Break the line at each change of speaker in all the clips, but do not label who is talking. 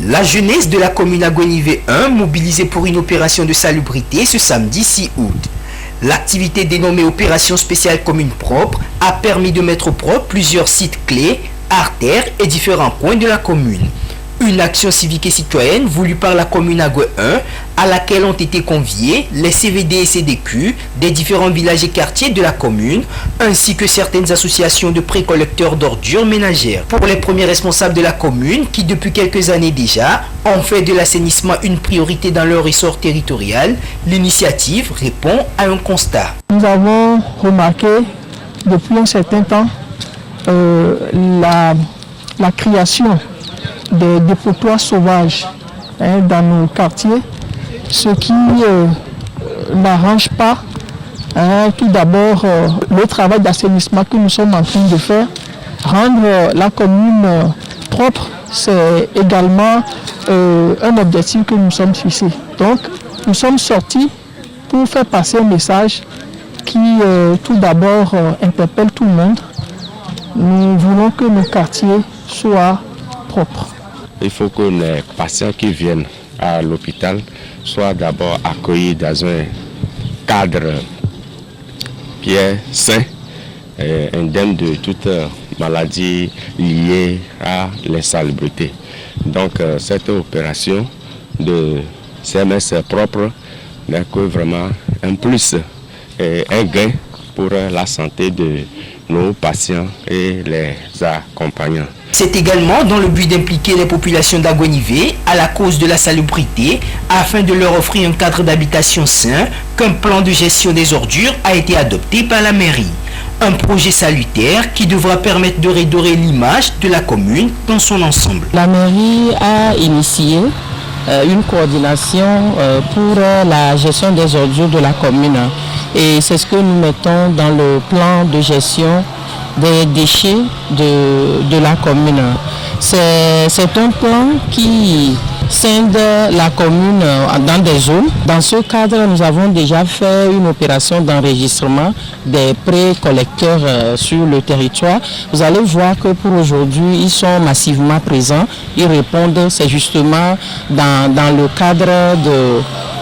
La jeunesse de la commune Agonivé 1 mobilisée pour une opération de salubrité ce samedi 6 août. L'activité dénommée Opération spéciale commune propre a permis de mettre au propre plusieurs sites clés, artères et différents coins de la commune. Une action civique et citoyenne voulue par la commune Agoué 1 à laquelle ont été conviés les CVD et CDQ des différents villages et quartiers de la commune ainsi que certaines associations de précollecteurs d'ordures ménagères. Pour les premiers responsables de la commune qui depuis quelques années déjà ont fait de l'assainissement une priorité dans leur ressort territorial, l'initiative répond à un constat.
Nous avons remarqué depuis un certain temps la création des dépotoirs sauvages dans nos quartiers, ce qui n'arrange pas tout d'abord le travail d'assainissement que nous sommes en train de faire. Rendre la commune propre, c'est également un objectif que nous sommes fixés. Donc, nous sommes sortis pour faire passer un message qui tout d'abord interpelle tout le monde. Nous voulons que nos quartiers soient propres.
Il faut que les patients qui viennent à l'hôpital soient d'abord accueillis dans un cadre qui est sain et indemne de toute maladie liée à l'insalubrité. Donc cette opération de CMS propre n'est que vraiment un plus et un gain pour la santé de nos patients et les accompagnants.
C'est également dans le but d'impliquer les populations d'Agonivé à la cause de la salubrité afin de leur offrir un cadre d'habitation sain qu'un plan de gestion des ordures a été adopté par la mairie. Un projet salutaire qui devra permettre de redorer l'image de la commune dans son ensemble.
La mairie a initié une coordination pour la gestion des ordures de la commune et c'est ce que nous mettons dans le plan de gestion des déchets de la commune. C'est un plan qui scinde la commune dans des zones. Dans ce cadre, nous avons déjà fait une opération d'enregistrement des précollecteurs sur le territoire. Vous allez voir que pour aujourd'hui, ils sont massivement présents. Ils répondent, c'est justement dans le cadre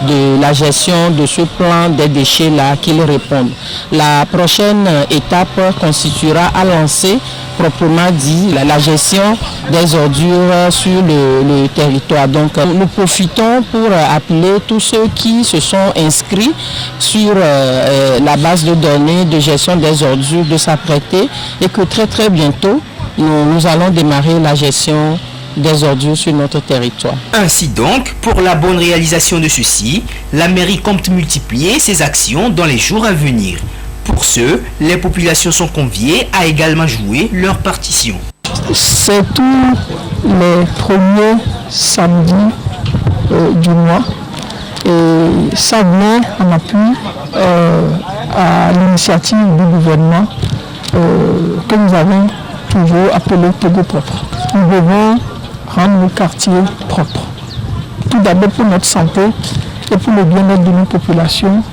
de la gestion de ce plan des déchets-là qu'ils répondent. La prochaine étape constituera à lancer proprement dit la gestion des ordures sur le territoire. Donc nous profitons pour appeler tous ceux qui se sont inscrits sur la base de données de gestion des ordures de s'apprêter et que très bientôt nous allons démarrer la gestion des ordures sur notre territoire.
Ainsi donc, pour la bonne réalisation de ceci, la mairie compte multiplier ses actions dans les jours à venir. Pour ce, les populations sont conviées à également jouer leur partition.
C'est tous les premiers samedis du mois et ça vient en appui à l'initiative du gouvernement que nous avons toujours appelé Togo propre. Nous devons rendre nos quartiers propres. Tout d'abord pour notre santé et pour le bien-être de nos populations,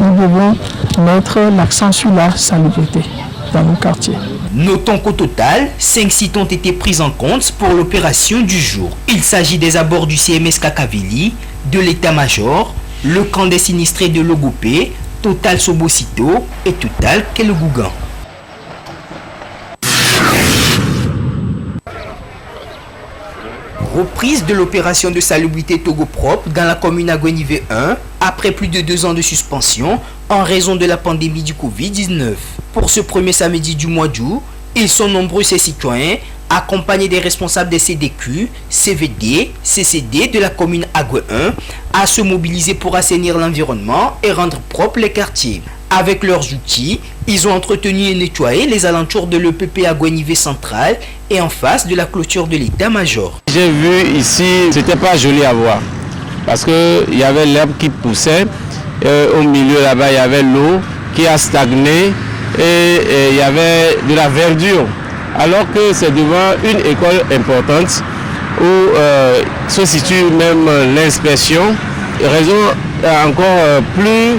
nous devons mettre l'accent sur la salubrité dans nos quartiers.
Notons qu'au total, 5 sites ont été pris en compte pour l'opération du jour. Il s'agit des abords du CMS Kakaveli, de l'état-major, le camp des sinistrés de Logopé, Total Sobocito et Total Kelegougan. Reprise de l'opération de salubrité Togo propre dans la commune Agonivé 1 après plus de 2 ans de suspension en raison de la pandémie du Covid-19. Pour ce premier samedi du mois d'août, ils sont nombreux ces citoyens accompagnés des responsables des CDQ, CVD, CCD de la commune Agoué 1 à se mobiliser pour assainir l'environnement et rendre propres les quartiers. Avec leurs outils, ils ont entretenu et nettoyé les alentours de l'EPP Agonivé central et en face de la clôture de l'état-major.
J'ai vu ici, c'était pas joli à voir parce qu'il y avait l'herbe qui poussait, au milieu là-bas il y avait l'eau qui a stagné et il y avait de la verdure. Alors que c'est devant une école importante où se situe même l'inspection. Raison encore plus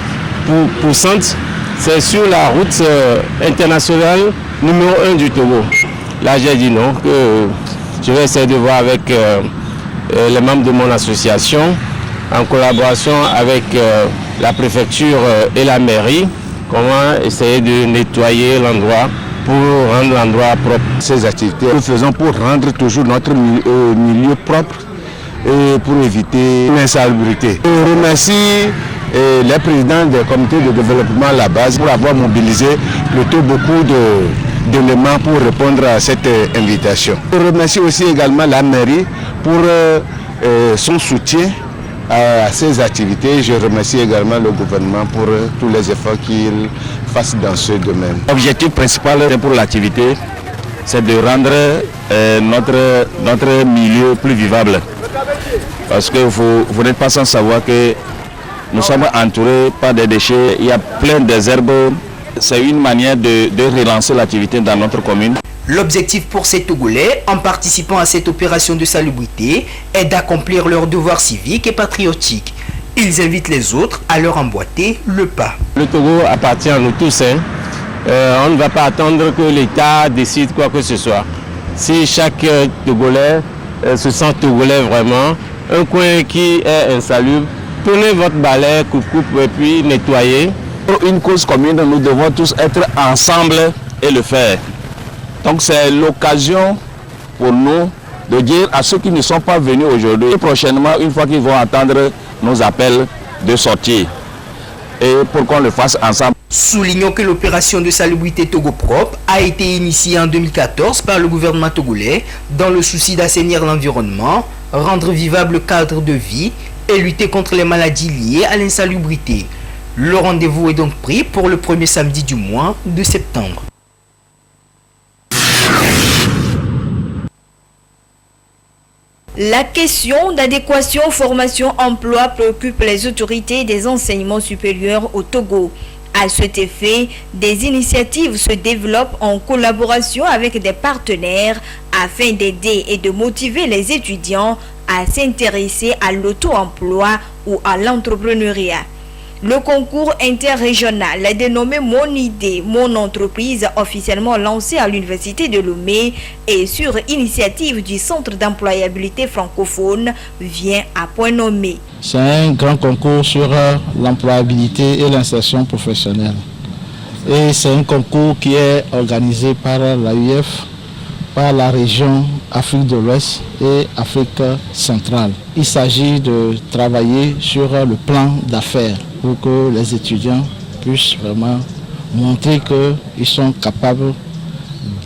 poussante, c'est sur la route internationale numéro 1 du Togo. Là j'ai dit non, que je vais essayer de voir avec les membres de mon association, en collaboration avec la préfecture et la mairie, comment essayer de nettoyer l'endroit pour rendre l'endroit propre.
Ces activités, nous faisons pour rendre toujours notre milieu propre et pour éviter l'insalubrité. Je remercie les présidents des comités de développement à la base pour avoir mobilisé plutôt beaucoup d'éléments pour répondre à cette invitation. Je remercie aussi également la mairie pour son soutien à ces activités. Je remercie également le gouvernement pour tous les efforts qu'il fasse dans ce domaine.
L'objectif principal pour l'activité, c'est de rendre notre milieu plus vivable. Parce que vous n'êtes pas sans savoir que nous sommes entourés par des déchets, il y a plein d'herbes. C'est une manière de relancer l'activité dans notre commune.
L'objectif pour ces Togolais, en participant à cette opération de salubrité, est d'accomplir leurs devoirs civiques et patriotiques. Ils invitent les autres à leur emboîter le pas.
Le Togo appartient à nous tous. On ne va pas attendre que l'État décide quoi que ce soit. Si chaque Togolais se sent Togolais vraiment, un coin qui est insalubre, prenez votre balai, coupe et puis nettoyez.
Pour une cause commune, nous devons tous être ensemble et le faire. Donc c'est l'occasion pour nous de dire à ceux qui ne sont pas venus aujourd'hui, prochainement, une fois qu'ils vont entendre nos appels, de sortir. Et pour qu'on le fasse ensemble.
Soulignons que l'opération de salubrité Togo Propre a été initiée en 2014 par le gouvernement togolais dans le souci d'assainir l'environnement, rendre vivable le cadre de vie et lutter contre les maladies liées à l'insalubrité. Le rendez-vous est donc pris pour le premier samedi du mois de septembre.
La question d'adéquation formation-emploi préoccupe les autorités des enseignements supérieurs au Togo. À cet effet, des initiatives se développent en collaboration avec des partenaires afin d'aider et de motiver les étudiants à s'intéresser à l'auto-emploi ou à l'entrepreneuriat. Le concours interrégional dénommé Mon idée, mon entreprise, officiellement lancé à l'université de Lomé et sur initiative du Centre d'employabilité francophone, vient à point nommé.
C'est un grand concours sur l'employabilité et l'insertion professionnelle. Et c'est un concours qui est organisé par l'AUF, par la région Afrique de l'Ouest et Afrique centrale. Il s'agit de travailler sur le plan d'affaires pour que les étudiants puissent vraiment montrer qu'ils sont capables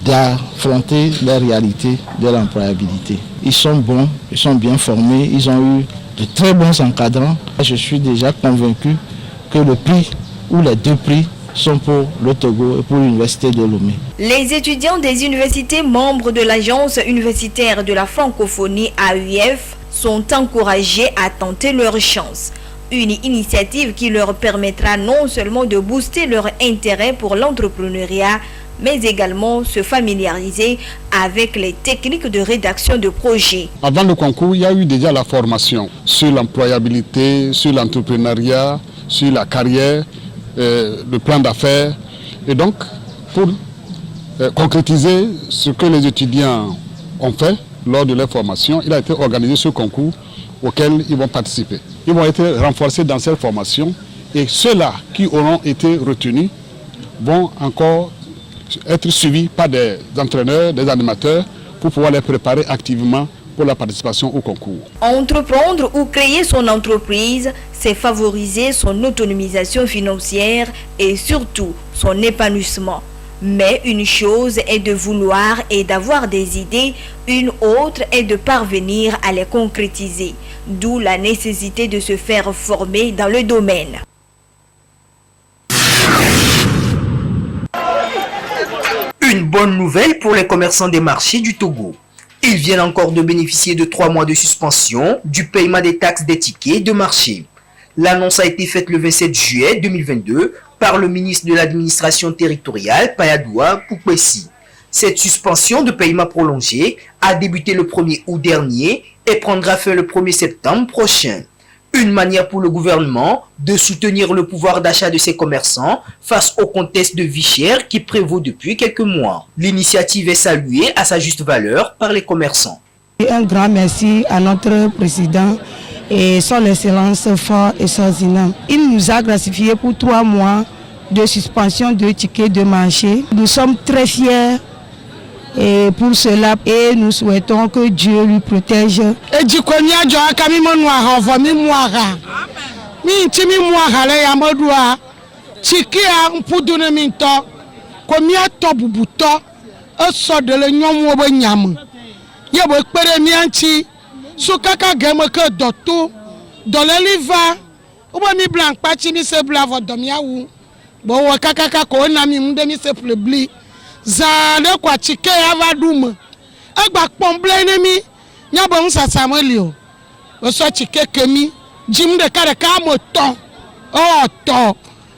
d'affronter les réalités de l'employabilité. Ils sont bons, ils sont bien formés, ils ont eu de très bons encadrants. Je suis déjà convaincu que le prix ou les deux prix sont pour le Togo et pour l'université de Lomé.
Les étudiants des universités membres de l'Agence universitaire de la francophonie AUF sont encouragés à tenter leur chance. Une initiative qui leur permettra non seulement de booster leur intérêt pour l'entrepreneuriat, mais également se familiariser avec les techniques de rédaction de projets.
Avant le concours, il y a eu déjà la formation sur l'employabilité, sur l'entrepreneuriat, sur la carrière, le plan d'affaires. Et donc, pour concrétiser ce que les étudiants ont fait lors de leur formation, il a été organisé ce concours auquel ils vont participer. Ils vont être renforcés dans cette formation et ceux-là qui auront été retenus vont encore être suivis par des entraîneurs, des animateurs pour pouvoir les préparer activement pour la participation au concours.
Entreprendre ou créer son entreprise, c'est favoriser son autonomisation financière et surtout son épanouissement. Mais une chose est de vouloir et d'avoir des idées, une autre est de parvenir à les concrétiser. D'où la nécessité de se faire former dans le domaine.
Une bonne nouvelle pour les commerçants des marchés du Togo. Ils viennent encore de bénéficier de 3 mois de suspension du paiement des taxes des tickets de marché. L'annonce a été faite le 27 juillet 2022 par le ministre de l'administration territoriale, Payadoua Poupessi. Cette suspension de paiement prolongé a débuté le 1er août dernier et prendra fin le 1er septembre prochain. Une manière pour le gouvernement de soutenir le pouvoir d'achat de ses commerçants face au contexte de vie chère qui prévaut depuis quelques mois. L'initiative est saluée à sa juste valeur par les commerçants.
Et un grand merci à notre président et son excellence Faure Essorzina. Il nous a gratifié pour 3 mois de suspension de tickets de marché. Nous sommes très fiers et pour cela et nous souhaitons que Dieu lui protège.
Bon kaka ko na mi munde mi se plebli za le kwa chike ava dum agba pomble ne mi nya bon sa Samuel o so chike kemi jim de kare ka mo ton o to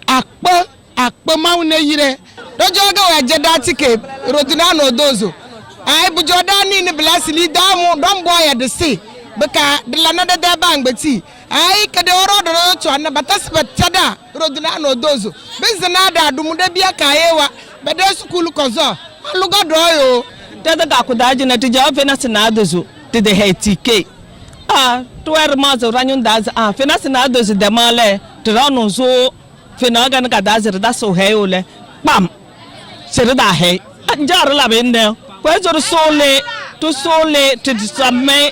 akpo ma une yire dojo ga wa je da tike rodina no dozo ai bu joda ni blasili da mo don boy de se beka de la na de bang beti ai kade oro do to na batas betada rodina no dozo bezina da dumude bia kaewa bede school kozo aluga do yo
tede ga kudaji na tija fena sina dozo tede hetike tuer mazo ranyun daz fena sina dozo de male trano zo fena ga na daz da so heole pam sere da he njar la bende ko zo sole to sole to jamais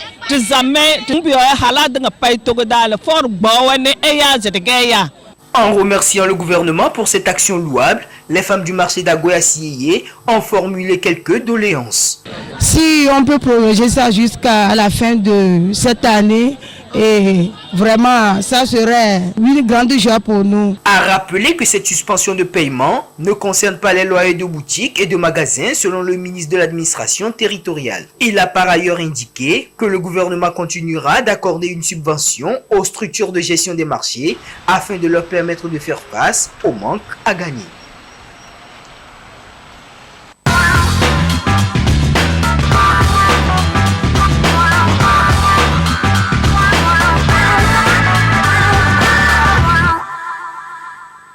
En remerciant le gouvernement pour cette action louable, les femmes du marché d'Agoya-Sieyé ont formulé quelques doléances.
Si on peut prolonger ça jusqu'à la fin de cette année, et vraiment, ça serait une grande joie pour nous.
À rappeler que cette suspension de paiement ne concerne pas les loyers de boutiques et de magasins selon le ministre de l'administration territoriale. Il a par ailleurs indiqué que le gouvernement continuera d'accorder une subvention aux structures de gestion des marchés afin de leur permettre de faire face au manque à gagner.